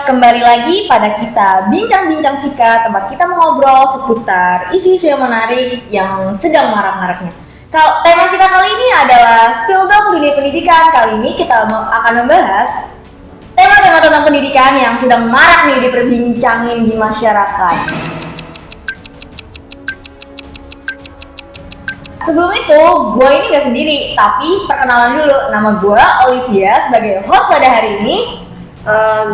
kembali lagi pada kita Bincang-Bincang Sika, tempat kita mengobrol seputar isu-isu yang menarik yang sedang marak-maraknya. Tema kita kali ini adalah Spill Dong Dunia Pendidikan. Kali ini kita akan membahas tema-tema tentang pendidikan yang sedang marak nih diperbincangin di masyarakat. Sebelum itu, gue ini gak sendiri, tapi perkenalan dulu. Nama gue Olivia sebagai host pada hari ini.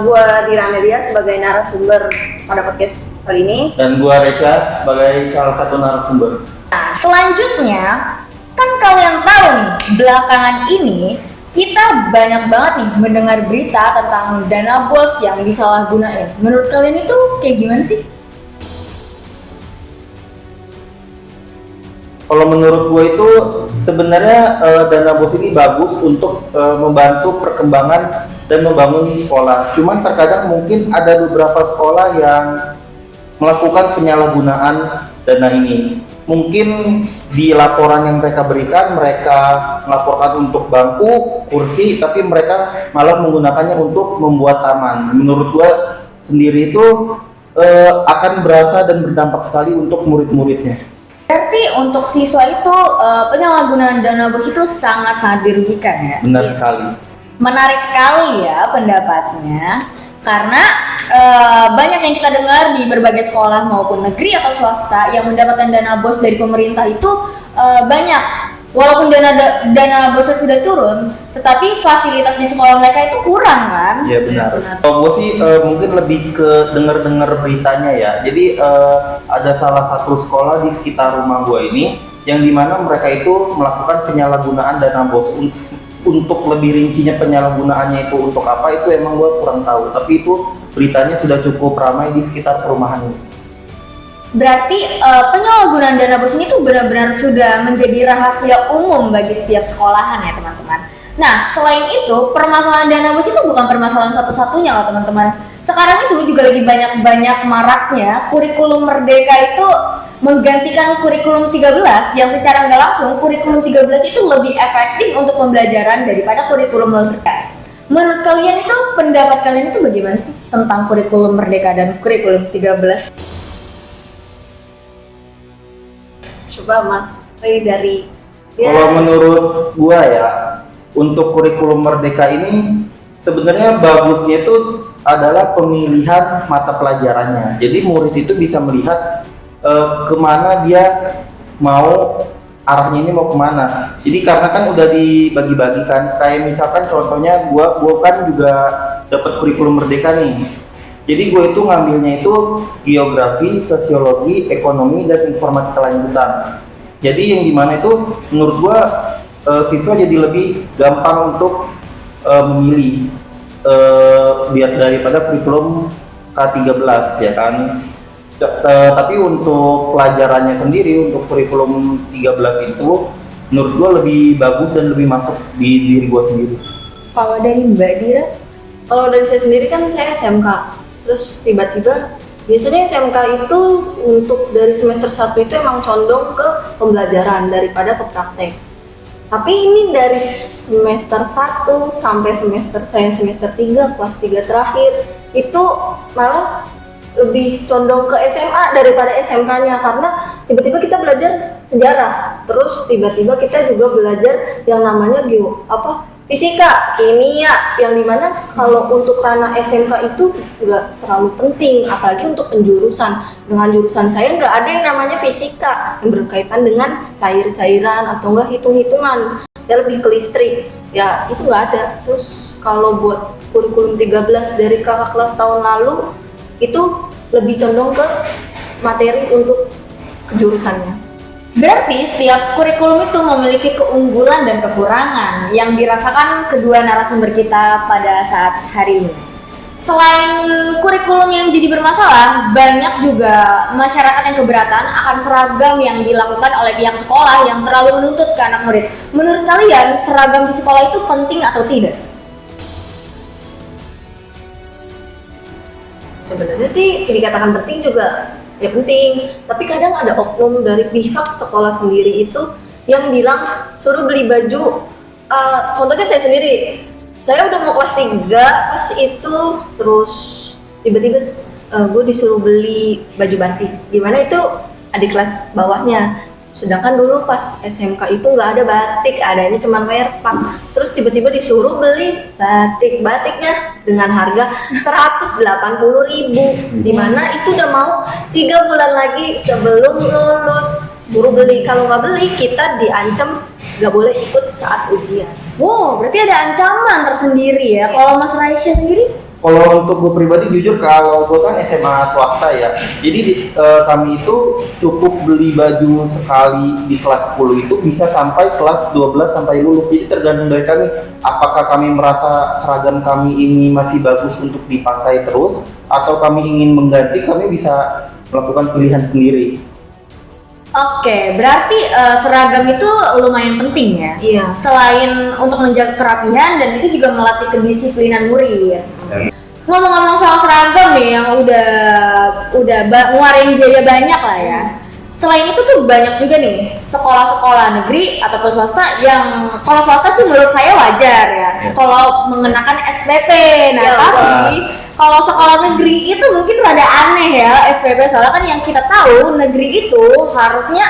Gue Dira Amelia sebagai narasumber pada podcast kali ini. Dan gue Recha sebagai salah satu narasumber. Nah, selanjutnya, kan kalian tahu nih, belakangan ini kita banyak banget nih mendengar berita tentang dana BOS yang disalahgunain. Menurut kalian itu kayak gimana sih? Kalau menurut gue itu sebenarnya dana BOS ini bagus untuk membantu perkembangan dan membangun sekolah. Cuman terkadang mungkin ada beberapa sekolah yang melakukan penyalahgunaan dana ini. Mungkin di laporan yang mereka berikan, mereka melaporkan untuk bangku, kursi, tapi mereka malah menggunakannya untuk membuat taman. Menurut gue sendiri itu akan berasa dan berdampak sekali untuk murid-muridnya. Berarti untuk siswa itu penyalahgunaan dana BOS itu sangat-sangat dirugikan ya? Benar sekali. Menarik sekali ya pendapatnya, karena banyak yang kita dengar di berbagai sekolah maupun negeri atau swasta yang mendapatkan dana BOS dari pemerintah itu banyak. Walaupun dana BOS sudah turun, tetapi fasilitas di sekolah mereka itu kurang kan? Iya benar. Kalau gue sih mungkin lebih ke dengar beritanya ya. Jadi ada salah satu sekolah di sekitar rumah gue ini yang dimana mereka itu melakukan penyalahgunaan dana BOS. Untuk lebih rincinya penyalahgunaannya itu untuk apa itu emang gue kurang tahu. Tapi itu beritanya sudah cukup ramai di sekitar perumahan ini. Berarti penyalahgunaan dana BOS ini tuh benar-benar sudah menjadi rahasia umum bagi setiap sekolahan ya teman-teman. Nah, selain itu, permasalahan dana BOS itu bukan permasalahan satu-satunya loh teman-teman. Sekarang itu juga lagi banyak maraknya kurikulum Merdeka itu menggantikan kurikulum 13 yang secara nggak langsung kurikulum 13 itu lebih efektif untuk pembelajaran daripada kurikulum Merdeka. Menurut kalian itu, pendapat kalian itu bagaimana sih tentang kurikulum Merdeka dan kurikulum 13? Coba Mas Ray dari Kalau menurut gua ya, untuk kurikulum Merdeka ini sebenarnya bagusnya itu adalah pemilihan mata pelajarannya. Jadi murid itu bisa melihat kemana dia mau, arahnya ini mau kemana. Jadi karena kan udah dibagi-bagikan, kayak misalkan contohnya gua kan juga dapat kurikulum Merdeka nih. Jadi gue itu ngambilnya itu geografi, sosiologi, ekonomi, dan informatika lanjutan. Jadi yang dimana itu menurut gue siswa jadi lebih gampang untuk memilih biar daripada kurikulum K13 ya kan. Tapi untuk pelajarannya sendiri, untuk kurikulum 13 itu menurut gue lebih bagus dan lebih masuk di diri gue sendiri. Kalau dari Mbak Dira? Kalau dari saya sendiri kan saya SMK. Terus tiba-tiba biasanya SMK itu untuk dari semester 1 itu emang condong ke pembelajaran daripada ke praktek. Tapi ini dari semester 1 sampai semester 3, kelas 3 terakhir itu malah lebih condong ke SMA daripada SMK-nya, karena tiba-tiba kita belajar sejarah, terus tiba-tiba kita juga belajar yang namanya fisika, kimia, yang dimana kalau untuk ranah SMK itu nggak terlalu penting, apalagi untuk penjurusan. Dengan jurusan saya nggak ada yang namanya fisika yang berkaitan dengan cair-cairan atau enggak hitung-hitungan. Saya lebih ke listrik, ya itu nggak ada. Terus kalau buat kurikulum 13 dari kakak kelas tahun lalu, itu lebih condong ke materi untuk kejurusannya. Berarti setiap kurikulum itu memiliki keunggulan dan kekurangan yang dirasakan kedua narasumber kita pada saat hari ini. Selain kurikulum yang jadi bermasalah, banyak juga masyarakat yang keberatan akan seragam yang dilakukan oleh pihak sekolah yang terlalu menuntut ke anak murid. Menurut kalian, seragam di sekolah itu penting atau tidak? Sebenarnya sih dikatakan penting juga ya penting, tapi kadang ada oknum dari pihak sekolah sendiri itu yang bilang suruh beli baju. Contohnya saya sendiri, saya udah mau kelas 3 pas itu, terus tiba-tiba gue disuruh beli baju batik, dimana itu adik kelas bawahnya. Sedangkan dulu pas SMK itu nggak ada batik, adanya cuma merpak. Terus tiba-tiba disuruh beli batiknya dengan harga 180.000, dimana itu udah mau 3 bulan lagi sebelum lulus suruh beli. Kalau nggak beli kita diancam nggak boleh ikut saat ujian. Wow, berarti ada ancaman tersendiri ya. Kalau Mas Raisya sendiri? Kalau untuk gue pribadi jujur, kalau gue kan SMA swasta ya, jadi kami itu cukup beli baju sekali di kelas 10 itu bisa sampai kelas 12 sampai lulus. Jadi tergantung dari kami, apakah kami merasa seragam kami ini masih bagus untuk dipakai terus, atau kami ingin mengganti, kami bisa melakukan pilihan sendiri. Oke, berarti seragam itu lumayan penting ya. Iya. Selain untuk menjaga kerapihan, dan itu juga melatih kedisiplinan murid. Ngomong-ngomong soal seragam nih yang udah ngeluarin biaya banyak lah ya. Selain itu tuh banyak juga nih sekolah-sekolah negeri ataupun swasta yang, kalau swasta sih menurut saya wajar ya, kalau mengenakan SPP. Nah, Ya, tapi kalau sekolah negeri itu mungkin rada aneh ya SPP, soalnya kan yang kita tahu negeri itu harusnya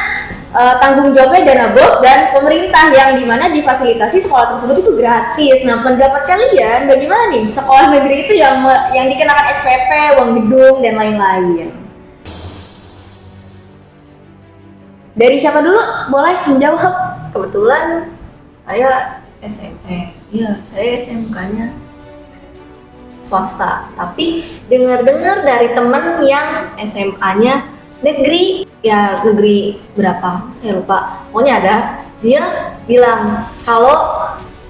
tanggung jawabnya dana bos dan pemerintah, yang dimana difasilitasi sekolah tersebut itu gratis. Nah, pendapat kalian bagaimana nih sekolah negeri itu yang dikenakan SPP, uang gedung dan lain-lain? Dari siapa dulu boleh menjawab? Kebetulan saya SMP, iya saya SMK-nya swasta, tapi dengar-dengar dari temen yang SMA-nya negeri, ya negeri berapa saya lupa, pokoknya ada, dia bilang kalau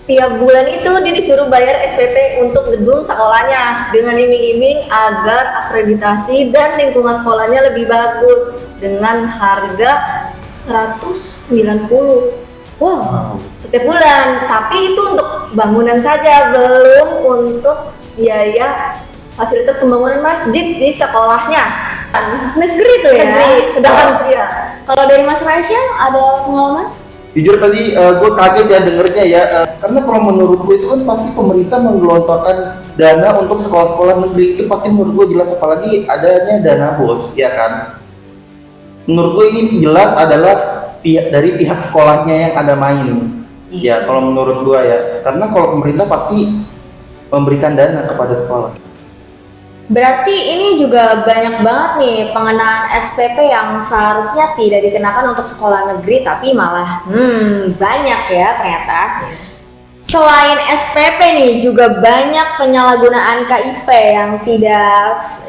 tiap bulan itu dia disuruh bayar SPP untuk gedung sekolahnya dengan iming-iming agar akreditasi dan lingkungan sekolahnya lebih bagus dengan harga 190. Wow, setiap bulan. Tapi itu untuk bangunan saja, belum untuk biaya fasilitas pembangunan masjid di sekolahnya. Negeri tuh ya. Negeri, sedangkan ya. Kalau dari Mas Raisya ada pengalaman? Jujur tadi gue kaget ya dengernya ya, karena kalau menurut gue itu kan pasti pemerintah menggelontorkan dana untuk sekolah-sekolah negeri, itu pasti menurut gue jelas, apalagi adanya dana bos, ya kan. Menurut gue ini jelas adalah dari pihak sekolahnya yang ada main. Ya kalau menurut gue ya, karena kalau pemerintah pasti memberikan dana kepada sekolah. Berarti ini juga banyak banget nih pengenaan SPP yang seharusnya tidak dikenakan untuk sekolah negeri, tapi malah banyak ya ternyata. Selain SPP nih juga banyak penyalahgunaan KIP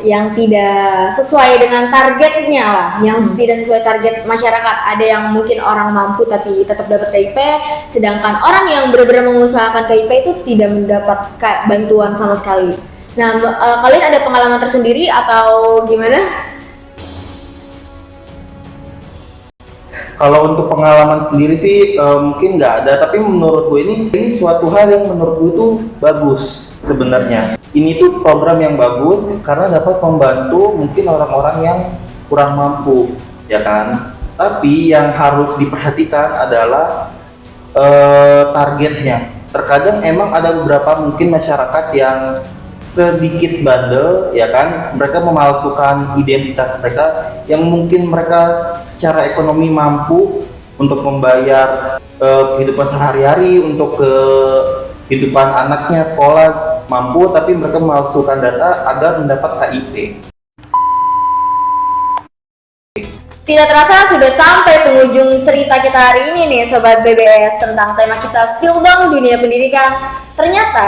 yang tidak sesuai dengan targetnya lah, yang tidak sesuai target masyarakat. Ada yang mungkin orang mampu tapi tetap dapat KIP, sedangkan orang yang benar-benar mengusahakan KIP itu tidak mendapat bantuan sama sekali. Nah, kalian ada pengalaman tersendiri atau gimana? Kalau untuk pengalaman sendiri sih mungkin nggak ada, tapi menurut gue ini suatu hal yang menurut gue itu bagus sebenarnya. Ini tuh program yang bagus karena dapat membantu mungkin orang-orang yang kurang mampu, ya kan. Tapi yang harus diperhatikan adalah targetnya. Terkadang emang ada beberapa mungkin masyarakat yang sedikit bandel, ya kan, mereka memalsukan identitas mereka yang mungkin mereka secara ekonomi mampu untuk membayar kehidupan sehari-hari, untuk kehidupan anaknya sekolah mampu, tapi mereka memalsukan data agar mendapat KIP. Tidak terasa sudah sampai penghujung cerita kita hari ini nih Sobat BBS, tentang tema kita Spill Dong Dunia Pendidikan. Ternyata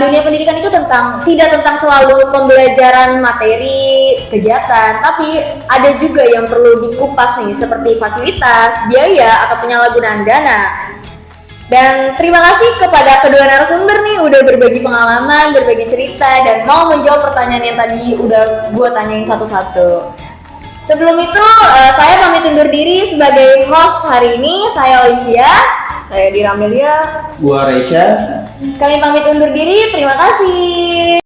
dunia pendidikan itu tidak tentang selalu pembelajaran materi, kegiatan, tapi ada juga yang perlu dikupas nih, seperti fasilitas, biaya, atau penyalahgunaan dana. Dan terima kasih kepada kedua narasumber nih udah berbagi pengalaman, berbagi cerita, dan mau menjawab pertanyaan yang tadi udah gue tanyain satu-satu. Sebelum itu, saya pamit undur diri sebagai host hari ini. Saya Olivia. Saya Dira Amelia. Gua Raisya. Kami pamit undur diri. Terima kasih.